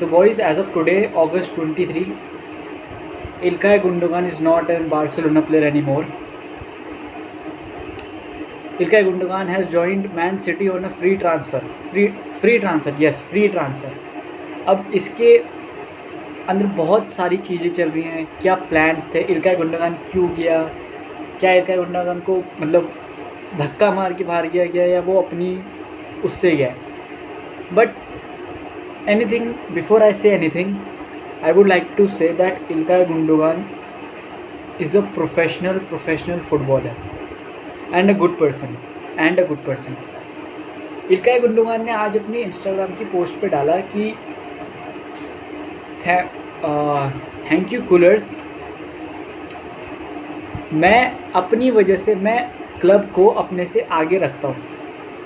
तो boys, as of today August 23, Ilkay Gundogan is not a Barcelona player anymore. Ilkay Gundogan has joined Man City on a free transfer. Free transfer, yes, free transfer. अब इसके अंदर बहुत सारी चीज़ें चल रही हैं. क्या प्लान्स थे, इल्काय गुंडोगान क्यों गया, क्या इल्काय गुंडोगान को मतलब धक्का मार के बाहर गया या वो अपनी उससे गया. But anything, before I say anything, I would like to say that Ilkay Gundogan is a professional footballer and a good person. Ilkay Gundogan ने आज अपनी इंस्टाग्राम की पोस्ट पे डाला कि थैंक यू कूलर्स, मैं अपनी वजह से मैं क्लब को अपने से आगे रखता हूँ.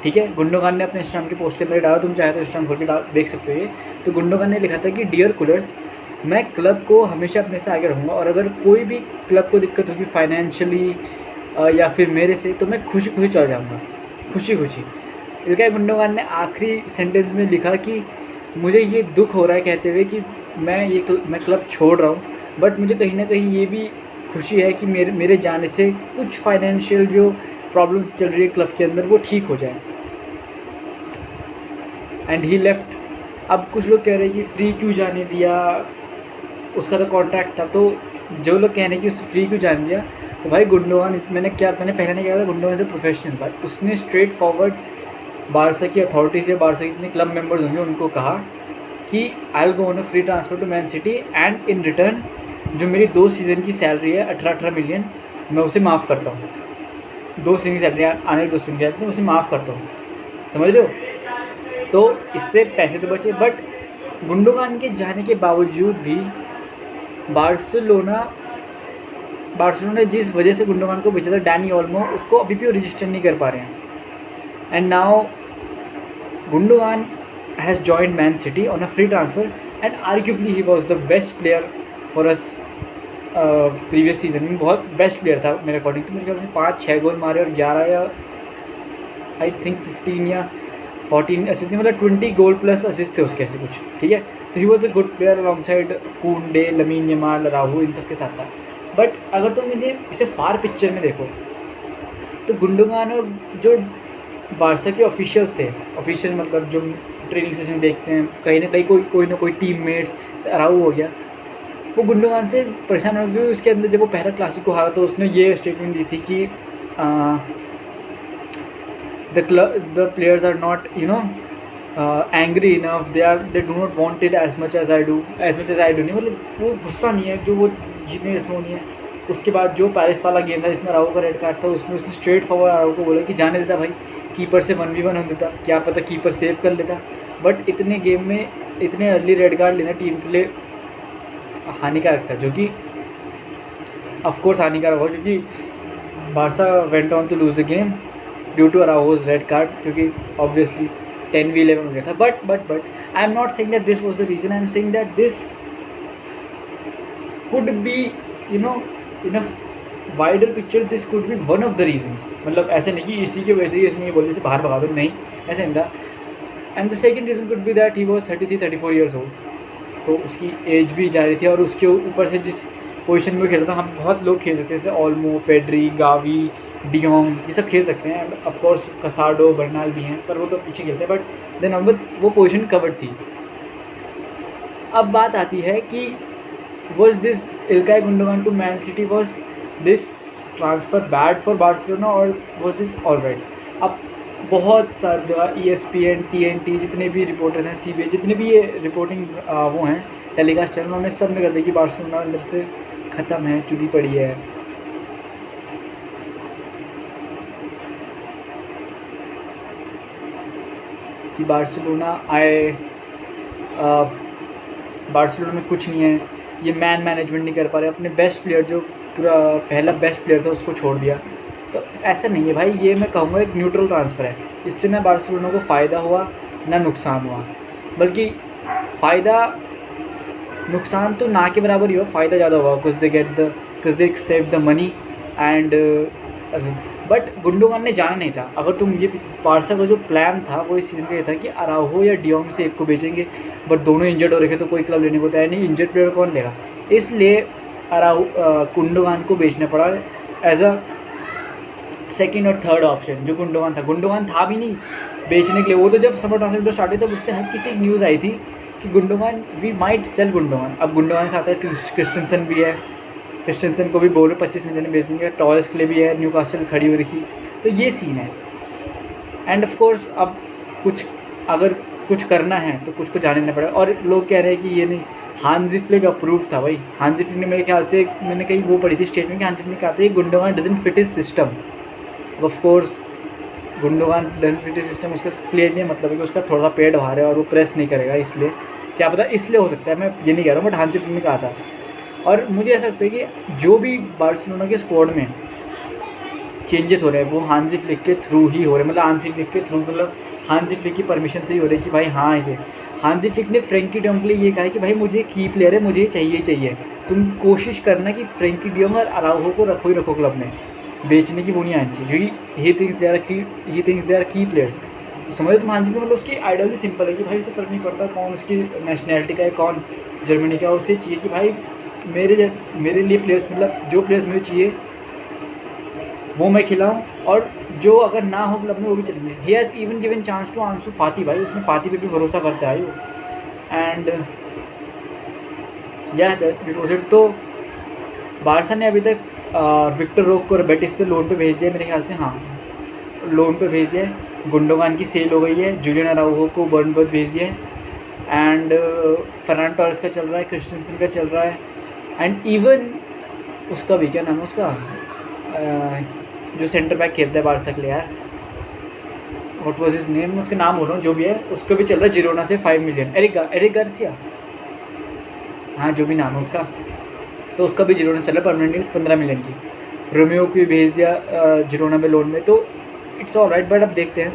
ठीक है, गुंडोगान ने अपने इंस्टाग्राम की पोस्ट के अंदर डाला, तुम चाहे तो इंस्टाग्राम खोल के देख सकते हो ये. तो गुंडोगान ने लिखा था कि डियर कूलर्स, मैं क्लब को हमेशा अपने से आगे रखूँगा और अगर कोई भी क्लब को दिक्कत होगी फाइनेंशियली या फिर मेरे से, तो मैं खुशी चला जाऊँगा, खुशी. इल्काय गुंडोगान ने आखिरी सेंटेंस में लिखा कि मुझे ये दुख हो रहा है कहते हुए कि मैं क्लब छोड़ रहा हूँ, बट मुझे कहीं ना कहीं ये भी खुशी है कि मेरे जाने से कुछ फाइनेंशियल जो प्रॉब्लम्स चल रही है क्लब के अंदर वो ठीक हो जाए. And he left. अब कुछ लोग कह रहे हैं कि फ्री क्यों जाने दिया, उसका तो कॉन्ट्रैक्ट था. तो जो लोग कह रहे हैं कि उसे फ्री क्यों जाने दिया, तो भाई गुंडोगान, मैंने पहले नहीं कहा था, गुंडोगान से प्रोफेशनल था. उसने स्ट्रेट फॉरवर्ड बारसा की अथॉरिटी से, बारसा के जितने क्लब मेंबर्स होंगे उनको कहा कि I will go on a free transfer to Man City and in return जो मेरी 2 सीज़न की सैलरी है 18 मिलियन, मैं उसे माफ़ करता हूँ. 2 सीज़न की सैलरी आने 2 सीज़न की सैलरी उसे माफ़ करता हूँ. समझ रहे हो? तो इससे पैसे तो बचे, बट गुंडोगान के जाने के बावजूद भी बार्सिलोना ने जिस वजह से गुंडोगान को बेचा था, डैनी ओल्मो, उसको अभी भी रजिस्टर नहीं कर पा रहे हैं. And now Gundogan has joined Man City on a free transfer and arguably he was the best player for us previous season में. बहुत बेस्ट प्लेयर था मेरे अकॉर्डिंग. तो मेरे ख्याल से 5-6 गोल मारे और 11 या आई थिंक 15 या 14 असिस्ट, मतलब 20 गोल प्लस असिस्ट थे उसके, ऐसे कुछ. ठीक है, तो he was a good player alongside Kounde, Lamine Yamal, Araujo, इन सब के साथ था. बट अगर तुम इसे फार पिक्चर में देखो तो गुंडोगान और जो बारसा के ऑफिशियल्स थे, ऑफिशियल मतलब जो ट्रेनिंग सेशन देखते हैं, कहीं ना कहीं कोई ना कोई टीममेट्स, अराऊ हो गया, वो गुंडोगान से परेशान हो गए. उसके अंदर जब वो पहला क्लासिको हारा तो उसने ये स्टेटमेंट दी थी कि the players are not angry enough, they do not want it as much as I do नहीं, मतलब वो गुस्सा नहीं है जो वो जीतने के इसमें नहीं है. उसके बाद जो पेरिस वाला गेम था जिसमें राहू का रेड कार्ड था, उसमें उसने स्ट्रेट फॉरवर्ड राहू को बोला कि जाने देता भाई, कीपर से 1v1 हो देता, क्या पता कीपर सेव कर लेता. बट इतने गेम में इतने अर्ली रेड कार्ड लेना टीम के लिए हानिकारक था, जो कि ऑफकोर्स हानिकारक हो, क्योंकि Barca went on to lose the game due to Araujo's red card, क्योंकि ऑब्वियसली 10v11 हो गया था. But I am not saying that this was the reason, I am saying that this could be in a wider picture, this could be one of the reasons. मतलब ऐसे नहीं कि इसी के वजह से ही इसने ये बोल जैसे बाहर भगा दो, नहीं, ऐसे नहीं था. And the second reason could be that he was 33-34 years old, तो उसकी एज भी जा रही थी और उसके ऊपर से जिस पोजीशन में खेल रहा था, हम बहुत लोग खेल सकते हैं जैसे ओल्मो, पेड्री, गावी, डियोंग, ये सब खेल सकते हैं. एंड ऑफकोर्स कसाडो, बर्नाल भी हैं, पर वो तो पीछे खेलते हैं. बट देन अब वो पोजीशन कवर्ड थी. अब बात आती है कि was this Ilkay Gundogan to Man City, was this transfer bad for Barcelona और वॉज दिस ऑल राइट. अब बहुत सारे जगह ESPN, TNT, जितने भी रिपोर्टर्स हैं, CBS, जितने भी ये रिपोर्टिंग वो हैं टेलीकास्ट चैनल, उन्होंने सब ने कर दिया कि बार्सिलोना अंदर से ख़त्म है, चुदी पड़ी है. कि बार्सिलोना में कुछ नहीं है, ये मैनेजमेंट नहीं कर पा रहे, अपने बेस्ट प्लेयर जो पूरा पहला बेस्ट प्लेयर था उसको छोड़ दिया. तो ऐसा नहीं है भाई, ये मैं कहूँगा एक न्यूट्रल ट्रांसफ़र है. इससे ना बार्सिलोना को फ़ायदा हुआ ना नुकसान हुआ, बल्कि नुकसान तो ना के बराबर ही हो, फ़ायदा ज़्यादा हुआ. कुछ they save the money and but Gundogan ने जाना नहीं था। अगर तुम ये बारसा का जो प्लान था वो इस सीजन का ये था कि अराउहो या डियोंग से एक को बेचेंगे, बट दोनों इंजर्ड हो रखे तो कोई क्लब लेने को तैयार नहीं, इंजर्ड प्लेयर कौन लेगा, इसलिए गुंडोगान को बेचना पड़ा एज अ सेकेंड और थर्ड ऑप्शन। जो गुंडोगान था भी नहीं बेचने के लिए, वो तो जब समर ट्रांसफर स्टार्ट हुई तब उससे हल्की सी न्यूज़ आई थी कि गुंडोगान वी माइट सेल गुंडोगान। अब गुंडोगान से आता है क्रिस्टनसन भी है, क्रिस्टनसन को भी बोल रहे 25 मिलियन में बेच देंगे, टॉयस के लिए भी है, न्यूकासल खड़ी हुई रखी, तो ये सीन है। एंड ऑफ कोर्स अब अगर कुछ करना है तो कुछ को जाने देना पड़ेगा। और लोग कह रहे हैं कि ये नहीं, हांजी फ्लिक अप्रूव था भाई। हांजी फ्लिक ने मेरे ख्याल से, मैंने कहीं वो पढ़ी थी स्टेटमेंट कि हांजी फ्लिक ने कहा था कि Gundogan doesn't fit his system. Of course Gundogan doesn't fit his system, उसका क्लियर नहीं मतलब है कि उसका थोड़ा सा पेट बाहर है और वो प्रेस नहीं करेगा, इसलिए क्या पता, इसलिए हो सकता है, मैं ये नहीं कह रहा हूँ, बट हांजी फ्लिक ने कहा था। और मुझे ऐसा लगता है कि जो भी बार्सिलोना के स्क्वाड में चेंजेस हो रहे हैं वो हांजी फ्लिक के थ्रू ही हो रहे हैं, मतलब हांजी फ्लिक के थ्रू, मतलब हांजी फ्लिक की परमिशन से ही हो रही है कि भाई हाँ इसे। हांजी फ्लिक ने फ्रेंकी डियोंग के लिए ये कहा है कि भाई मुझे की प्लेयर है, मुझे चाहिए चाहिए, तुम कोशिश करना कि फ्रेंकी डियोंग और अराउहो को रखो ही रखो क्लब में, बेचने की वो नहीं आनी चाहिए, क्योंकि ही थिंक्स दे आर की प्लेयर्स। तो समझो तुम हांजी फ्लिक, मतलब उसकी आइडियोलॉजी सिंपल है कि भाई उसे फ़र्क नहीं पड़ता कौन उसकी नेशनैलिटी का है, कौन जर्मनी का, उसे चाहिए कि भाई मेरे लिए प्लेयर्स, मतलब जो प्लेयर्स मुझे चाहिए वो मैं खिलाऊँ, और जो अगर ना हो क्लब में वो भी चलेंगे। He has even given chance to Ansu Fati, भाई उसमें फाती पे भी भरोसा करता है वो। एंड या इट वाज इट। तो बारसा ने अभी तक विक्टर रोक को बेटिस पे लोन पे भेज दिया मेरे ख्याल से, हाँ लोन पे भेज दिया है। गुंडोगान की सेल हो गई है, जूलियन अराउहो को बर्नबर्ग भेज दिया है, एंड फर्नांडो टोरेस का चल रहा है, क्रिस्टनसन का चल रहा है, एंड इवन उसका भी क्या नाम है उसका, जो सेंटर बैक खेलता है बारसा के लिए यार, व्हाट वाज हिज नेम, उसका नाम बोल रहा हूँ, जो भी है उसको भी चल रहा है जिरोना से 5 मिलियन, एरिक गार्सिया, हाँ जो भी नाम है उसका, तो उसका भी जिरोना चल रहा है परमानेंटली 15 मिलियन की। रोमियो को भी भेज दिया जिरोना में लोन में, तो इट्स ऑल राइट। बट अब देखते हैं